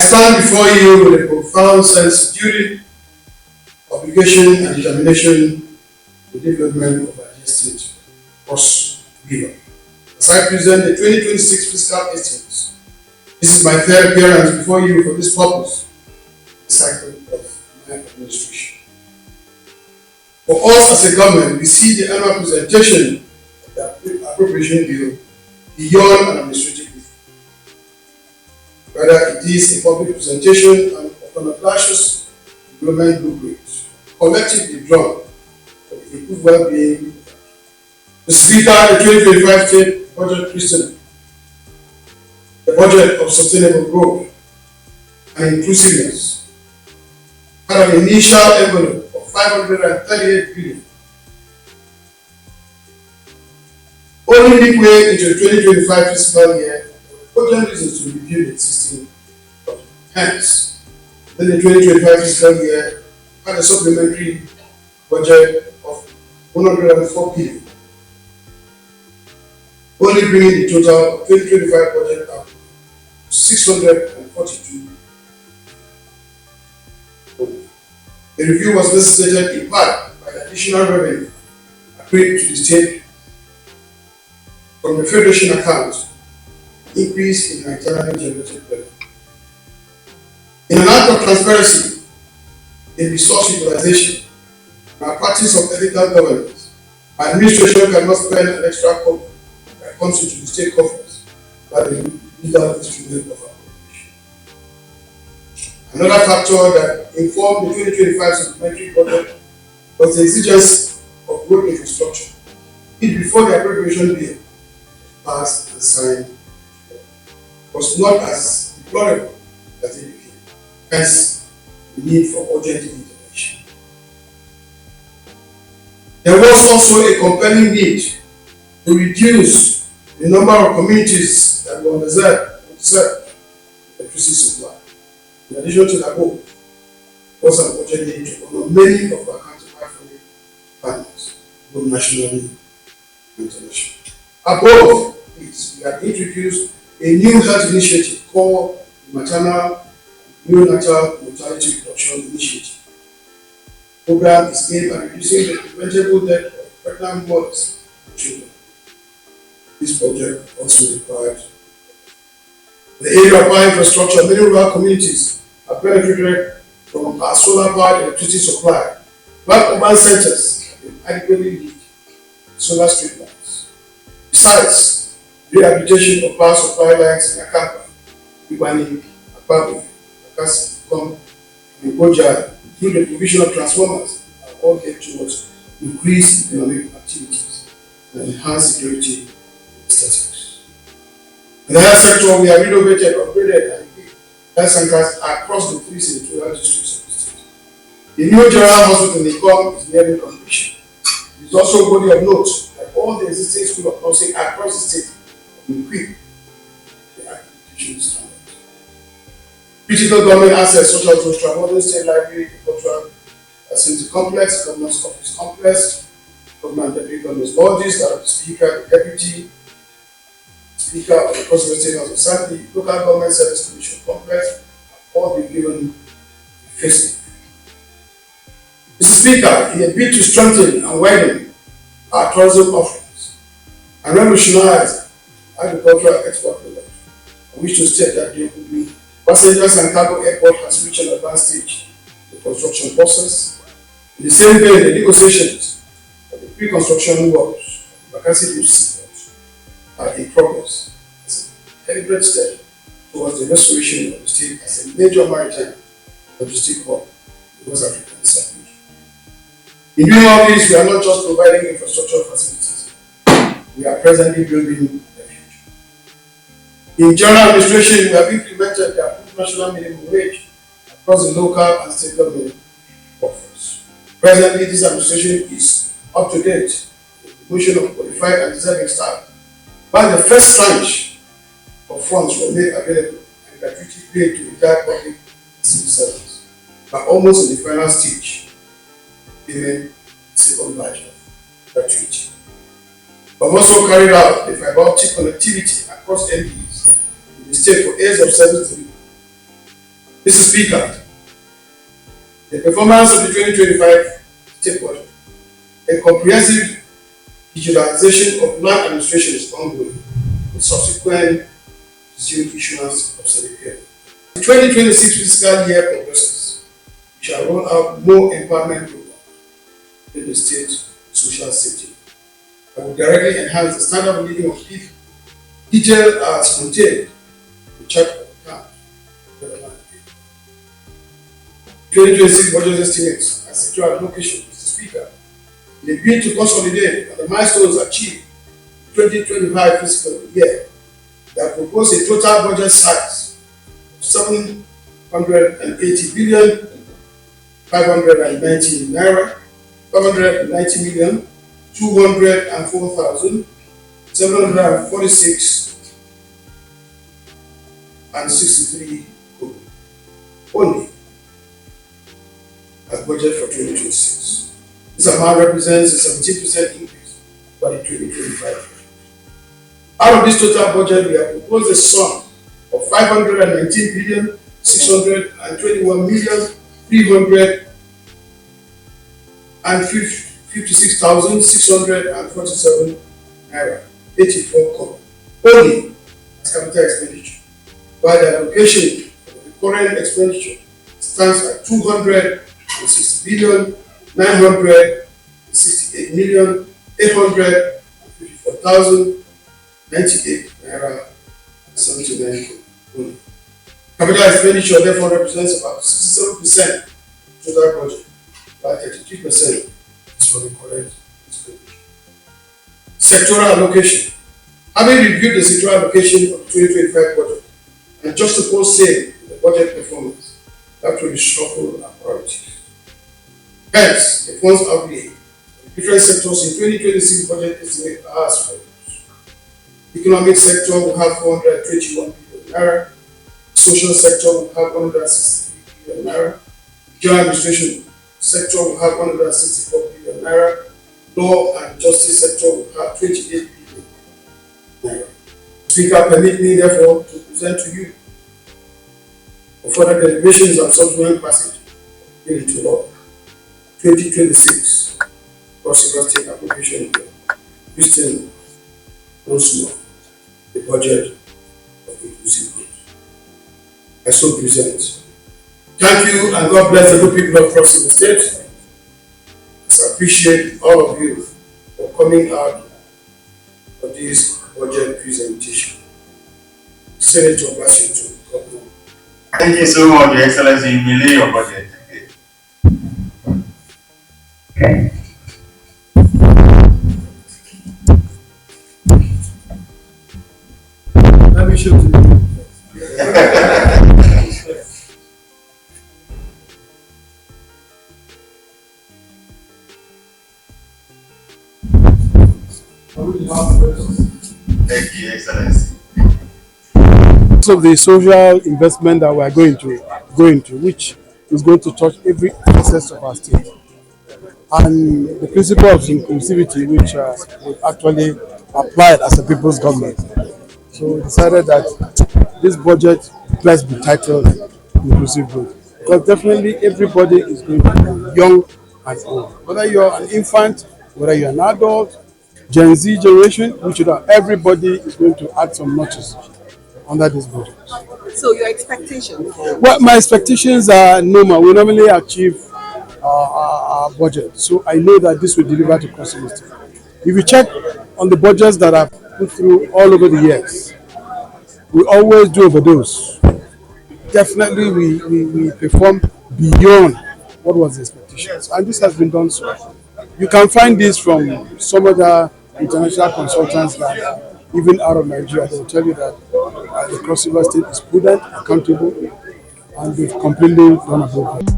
I stand before you with a profound sense of duty, obligation, and determination to the development of our state across River. As I present the 2026 fiscal estimates, this is my third appearance before you for this purpose, the cycle of my administration. For us as a government, we see the annual presentation of the appropriation bill beyond an administrative review. Whether it is a public presentation of an audacious development blueprint, collectively drawn for the improved well-being. The Speaker, the 2025 State Budget Christian, the budget of sustainable growth and inclusiveness, had an initial envelope of 538 billion. Only midway into the 2025 fiscal year, urgent reasons to review the existing budget. Hence, then the 2025 fiscal year had a supplementary budget of 104 billion, only bringing the total of 2025 budget up to 642 billion. The review was necessitated in part by the additional revenue accrued to the state from the Federation account, increase in internally generated revenue. In an act of transparency in resource utilization and a practice of ethical governance, administration cannot spend an extra cover that comes into the state coffers by the legal instrument of appropriation. Another factor that informed the 2025 supplementary budget was the exigence of road infrastructure. It before the appropriation bill passed and signed was not as deplorable as it became. Hence, the need for urgent intervention. There was also a compelling need to reduce the number of communities that were underserved electricity supply. In addition to the above, there was an urgent need to honor many of our counterpart partners, both nationally and internationally. Above this, we have introduced a new health initiative called the Maternal Neonatal Mortality Reduction Initiative. The program is aimed at reducing the preventable death of pregnant mothers and children. This project also required the area of power infrastructure. Many rural communities have benefited from our solar-powered electricity supply. Black urban centers have been adequately lit with solar street lights. Besides, rehabilitation of power supply lines in Akapa, Ibani, Akpabi, Akasi, and Goja through the provision of transformers are all geared towards increased economic activities and enhance security and statistics. In the health sector, we have renovated, upgraded, and equipped health centers across the three senatorial districts of the state. The new general hospital in Ikom is nearing completion. It is also worthy of note that all the existing schools of nursing across the state have been equipped with the accreditation standards. Critical government assets such as the Modern State Library, the Cultural Facility Complex, Governor's Office Complex, Government Deputy Governor's Lodges, that of the Speaker, the Deputy Speaker of the Constituent State House of Assembly, Local Government Service Commission Complex, have all been given facing. Mr. Speaker, in a bid to strengthen and widen our tourism offerings and revolutionize agricultural export products, I wish to state that there will be passengers and cargo airport has reached an advanced stage in the construction process. In the same vein, the negotiations of the pre-construction works of the Bakassi Beach Seaport are in progress as a deliberate step towards the restoration of the state as a major maritime logistic hub in the West African Sub-region. In doing all this, we are not just providing infrastructure facilities, we are presently building the future. In general administration, we have implemented the approved national minimum wage across the local and state government workforce. Presently, this administration is up to date with the promotion of qualified and deserving staff. While the first tranche of funds were made available and gratuity paid to retired public civil servants, are almost in the final stage. Payment second batch of gratuity. We have also carried out the fiber optic connectivity across MPs in the state for aids of service delivery. Mr. Speaker, the performance of the 2025 state budget, a comprehensive digitalization of land administration is ongoing, with subsequent resumed issuance of certificate. The 2026 fiscal year progresses. We shall roll out more empowerment programs in the state social safety. I will directly enhance the standard of living of people. Detailed as contained in the chart of account. 2026 budget estimates and sectoral allocation, Mr. Speaker, in the bid to consolidate the milestones achieved in 2025 fiscal year, that propose a total budget size of 780 billion 590 naira, 590 million 204,746 and 63 only as budget for 2026. This amount represents a 17% increase by the 2025 budget. Out of this total budget, we have proposed a sum of 519 billion 621 million 356,647 naira 84 kobo only as capital expenditure, while the allocation for the current expenditure stands at 260 billion 968 million 854,098 naira 79 kobo only. Capital expenditure therefore represents about 67% of total budget, while 33% is for the current expenditure. Sectoral allocation. Having reviewed the sectoral allocation of the 2025 budget and juxtaposed same with the budget performance, that will reshuffle our priorities. Hence, the funds outlay for the different sectors in 2026 budget estimate are as follows. Economic sector will have 421 billion naira. Social sector will have 163 billion naira. General administration sector will have 164 billion naira. Law and justice sector will have 28 billion naira. Speaker, permit me therefore to present to you for further deliberations and subsequent passage into law 2026 Cross River State Appropriation Bill, listing once more the budget of inclusive growth. I so present. Thank you and God bless the good people of Cross River State. I appreciate all of you for coming out for this budget presentation. Senator Washington. Thank you so much, Your Excellency. You may lay your budget. Let me show to you. Thank you, Excellency. Of the social investment that we are going to, which is going to touch every aspect of our state, and the principle of inclusivity, which was actually applied as a people's government. So we decided that this budget must be titled Inclusive Growth, because definitely everybody is going to be young and old, whether you're an infant, whether you're an adult, Gen Z generation, which everybody is going to add some notches under this budget. So your expectations? Well, my expectations are normal. We normally achieve our budget, so I know that this will deliver to customers. If you check on the budgets that I've put through all over the years, we always do overdose. Definitely, we perform beyond what was the expectations, and this has been done so. You can find this from some other international consultants that even out of Nigeria, they will tell you that the Cross River State is prudent, accountable, and they've completely done above it.